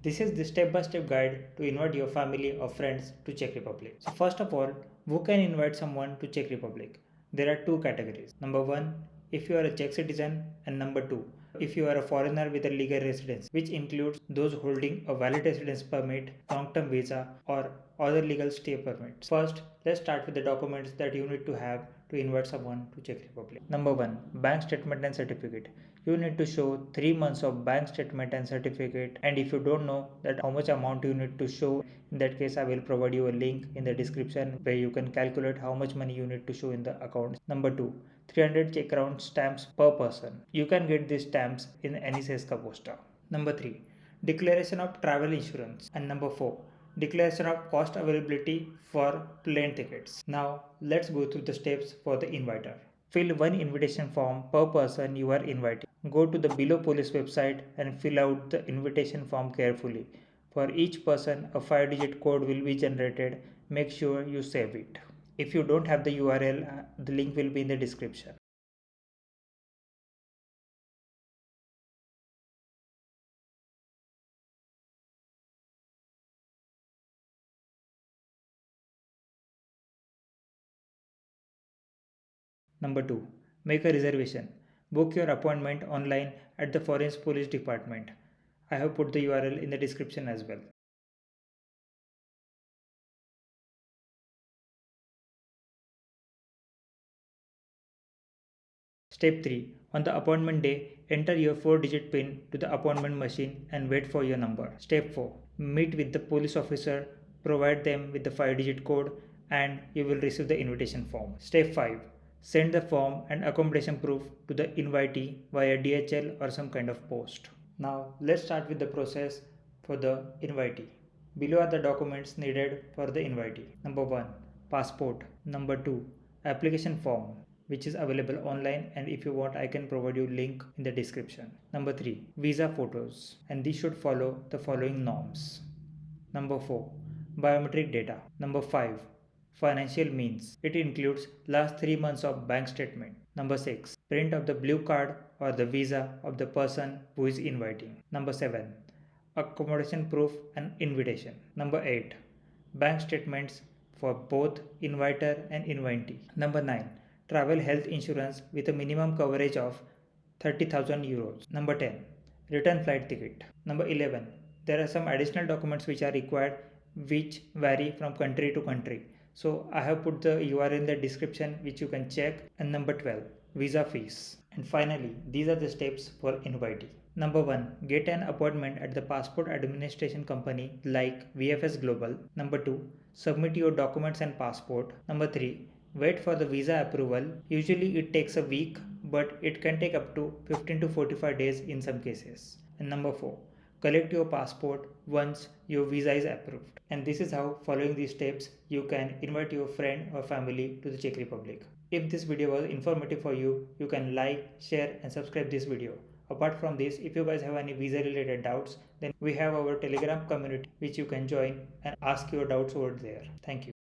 This is the step-by-step guide to invite your family or friends to Czech Republic. So first of all, who can invite someone to Czech Republic? There are two categories. Number one, if you are a Czech citizen, and number two, if you are a foreigner with a legal residence, which includes those holding a valid residence permit, long-term visa, or other legal stay permits. First, let's start with the documents that you need to have to invite someone to Czech Republic. Number one, bank statement and certificate. You need to show 3 months of bank statement and certificate, and if you don't know that how much amount you need to show, in that case I will provide you a link in the description where you can calculate how much money you need to show in the account. Number 2, 300 Czech crown stamps per person. You can get these stamps in any Seska Posta. Number 3, declaration of travel insurance. And number 4, declaration of cost availability for plane tickets. Now let's go through the steps for the inviter. Fill one invitation form per person you are inviting. Go to the below police website and fill out the invitation form carefully. For each person, a 5-digit code will be generated. Make sure you save it. If you don't have the URL, the link will be in the description. Number 2. Make a reservation. Book your appointment online at the Foreign Police Department. I have put the URL in the description as well. Step 3. On the appointment day, enter your 4-digit PIN to the appointment machine and wait for your number. Step 4. Meet with the police officer, provide them with the 5-digit code, and you will receive the invitation form. Step 5. Send the form and accommodation proof to the invitee via DHL or some kind of post. Now let's start with the process for the invitee. Below are the documents needed for the invitee. Number 1, passport. Number 2, application form, which is available online, and if you want I can provide you link in the description. Number 3, visa photos, and these should follow the following norms. Number 4, biometric data. Number 5, financial means. It includes last 3 months of bank statement. Number 6, print of the blue card or the visa of the person who is inviting. Number 7, accommodation proof and invitation. Number 8, bank statements for both inviter and invitee. Number 9, travel health insurance with a minimum coverage of 30,000 euros. Number 10, return flight ticket. Number 11, there are some additional documents which are required which vary from country to country. So I have put the URL in the description which you can check. And number 12, visa fees. And finally, these are the steps for invitee. Number 1, get an appointment at the passport administration company like VFS Global. Number 2, submit your documents and passport. Number 3, wait for the visa approval. Usually it takes a week, but it can take up to 15 to 45 days in some cases. And number 4, collect your passport once your visa is approved. And this is how, following these steps, you can invite your friend or family to the Czech Republic. If this video was informative for you, you can like, share and subscribe this video. Apart from this, if you guys have any visa related doubts, then we have our Telegram community which you can join and ask your doubts over there. Thank you.